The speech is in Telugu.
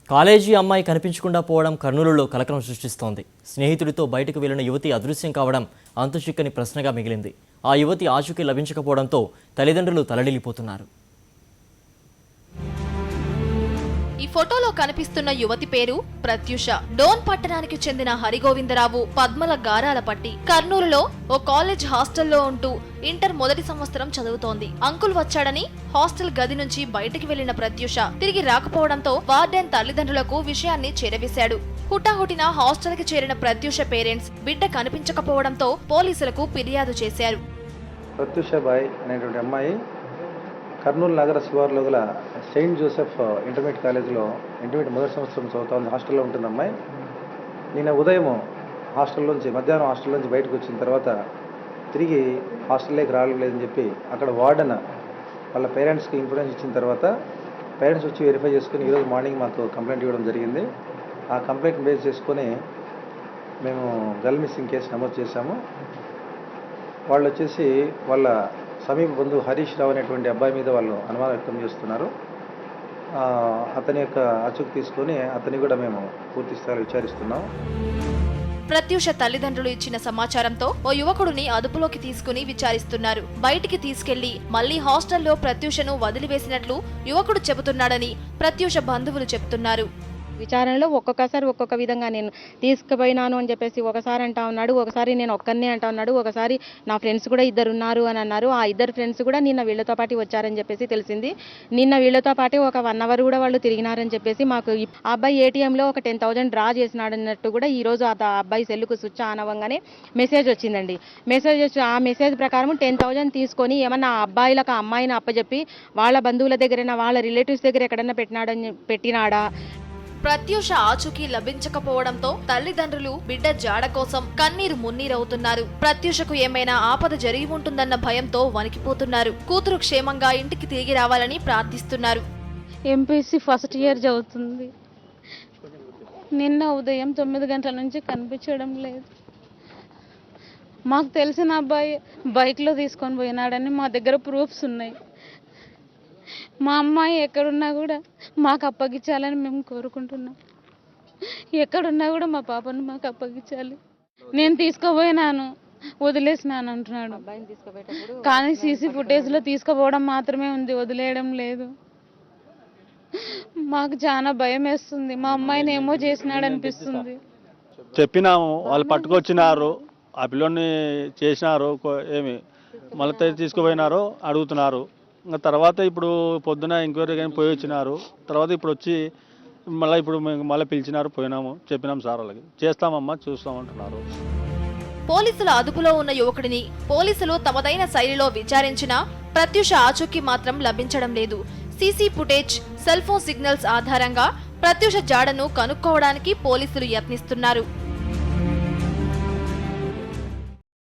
కాలేజీ అమ్మాయి కనిపించకుండా పోవడం కర్నూలులో కలకలం సృష్టిస్తోంది. స్నేహితుడితో బయటకు వెళ్లిన యువతి అదృశ్యం కావడం అంతుచిక్కని ప్రశ్నగా మిగిలింది. ఆ యువతి ఆచూకీ లభించకపోవడంతో తల్లిదండ్రులు తలడిల్లిపోతున్నారు. ఈ ఫోటోలో కనిపిస్తున్న యువతి పేరు ప్రత్యూష. డోన్ పట్టణానికి చెందిన హరిగోవిందరావు పద్మల గారాలపట్టి కర్నూలులో ఓ కాలేజ్ హాస్టల్లో ఉంటూ ఇంటర్ మొదటి సంవత్సరం చదువుతోంది. అంకుల్ వచ్చాడని హాస్టల్ గది నుంచి బయటికి వెళ్లిన ప్రత్యూష తిరిగి రాకపోవడంతో వార్డెన్ తల్లిదండ్రులకు విషయాన్ని చేరవేశాడు. హుటాహుటిన హాస్టల్ కి చేరిన ప్రత్యూష పేరెంట్స్ బిడ్డ కనిపించకపోవడంతో పోలీసులకు ఫిర్యాదు చేశారు. ప్రత్యూష బాయ్ అనేటువంటి అమ్మాయి కర్నూలు నగర శివారులో గల సెయింట్ జోసెఫ్ ఇంటర్మీడియట్ కాలేజీలో ఇంటర్మీడియట్ మొదటి సంవత్సరం చదువుతుంది. హాస్టల్లో ఉంటుంది అమ్మాయి. నిన్న ఉదయం మధ్యాహ్నం హాస్టల్లోంచి బయటకు వచ్చిన తర్వాత తిరిగి హాస్టల్లోకి రాలేదని చెప్పి అక్కడ వార్డెన్ వాళ్ళ పేరెంట్స్కి ఇన్ఫర్మేషన్ ఇచ్చిన తర్వాత పేరెంట్స్ వచ్చి వెరిఫై చేసుకుని ఈరోజు మార్నింగ్ మాకు కంప్లైంట్ ఇవ్వడం జరిగింది. ఆ కంప్లైంట్ బేస్ చేసుకొని మేము గర్ల్ మిస్సింగ్ కేసు నమోదు చేశాము. వాళ్ళు వచ్చేసి వాళ్ళ సమీప బంధువు హరీష్ రావు అనేటువంటి అబ్బాయి మీద వాళ్ళు అనుమానం వ్యక్తం చేస్తున్నారు. అతని యొక్క అచుకు తీసుకొని అతని కూడా మేము పూర్తి స్థాయిలో విచారిస్తున్నాం. ప్రత్యూష తల్లిదండ్రులు ఇచ్చిన సమాచారంతో ఓ యువకుడిని అదుపులోకి తీసుకుని విచారిస్తున్నారు. బయటికి తీసుకెళ్లి మళ్లీ హాస్టల్లో ప్రత్యూషను వదిలివేసినట్లు యువకుడు చెబుతున్నాడని ప్రత్యూష బంధువులు చెబుతున్నారు. విచారణలో ఒక్కొక్కసారి ఒక్కొక్క విధంగా నేను తీసుకుపోయినాను అని చెప్పేసి ఒకసారి అంటా ఉన్నాడు, ఒకసారి నేను ఒక్కనే అంటా ఉన్నాడు, ఒకసారి నా ఫ్రెండ్స్ కూడా ఇద్దరు ఉన్నారు అని అన్నారు. ఆ ఇద్దరు ఫ్రెండ్స్ కూడా నిన్న వీళ్ళతో పాటు వచ్చారని చెప్పేసి తెలిసింది. నిన్న వీళ్ళతో పాటు ఒక 1 అవర్ కూడా వాళ్ళు తిరిగినారని చెప్పేసి మాకు ఆ అబ్బాయి ఏటీఎంలో ఒక 10,000 డ్రా చేసినాడు అన్నట్టు కూడా ఈ రోజు ఆ అబ్బాయి సెల్లుకు స్విచ్ ఆన్ అవ్వగానే మెసేజ్ వచ్చిందండి. మెసేజ్ వచ్చి ఆ మెసేజ్ ప్రకారం 10,000 తీసుకొని ఏమన్నా ఆ అబ్బాయిలకు ఆ అమ్మాయిని అప్పచెప్పి వాళ్ళ బంధువుల దగ్గరైనా వాళ్ళ రిలేటివ్స్ దగ్గర ఎక్కడన్నా పెట్టినాడా. ప్రత్యూష ఆచూకీ లభించకపోవడంతో తల్లిదండ్రులు బిడ్డ జాడ కోసం కన్నీరు మున్నీరవుతున్నారు. ప్రత్యూషకు ఏమైనా ఆపద జరిగి ఉంటుందన్న భయంతో వణికిపోతున్నారు. కూతురు క్షేమంగా ఇంటికి తిరిగి రావాలని ప్రార్థిస్తున్నారు. ఎంపీసీ ఫస్ట్ ఇయర్ చదువుతుంది. నిన్న ఉదయం 9 గంటల నుంచి కనిపించడం లేదు. మాకు తెలిసిన అబ్బాయి బైక్లో తీసుకొని పోయినాడని మా దగ్గర ప్రూఫ్స్ ఉన్నాయి. మా అమ్మాయి ఎక్కడున్నా కూడా మాకు అప్పగించాలని మేము కోరుకుంటున్నాం. ఎక్కడున్నా కూడా మా పాపను మాకు అప్పగించాలి. నేను తీసుకుపోయినాను, వదిలేసినాను అంటున్నాడు. కానీ సీసీ ఫుటేజ్లో తీసుకుపోవడం మాత్రమే ఉంది, వదిలేయడం లేదు. మాకు చాలా భయం వేస్తుంది. మా అమ్మాయిని ఏమో చేసినాడు అనిపిస్తుంది. చెప్పినాము, వాళ్ళు పట్టుకొచ్చినారు, ఆ పిల్లోని చేసినారు, ఏమి మళ్ళీ తీసుకుపోయినారో అడుగుతున్నారు. ఇంకా తర్వాత ఇప్పుడు పొద్దున ఎంక్వైరీ కానీ పోయి వచ్చినారు. తర్వాత ఇప్పుడు వచ్చి మళ్ళీ పిలిచినారు, పోయినాము, చెప్పినాం సార్ వాళ్ళకి చేస్తామమ్మా చూస్తామంటున్నారు. పోలీసుల అదుపులో ఉన్న యువకుడిని పోలీసులు తమదైన శైలిలో విచారించినా ప్రత్యూష ఆచూకీ మాత్రం లభించడం లేదు. CC footage, cell phone signals ఆధారంగా ప్రత్యూష జాడను కనుక్కోవడానికి పోలీసులు యత్నిస్తున్నారు.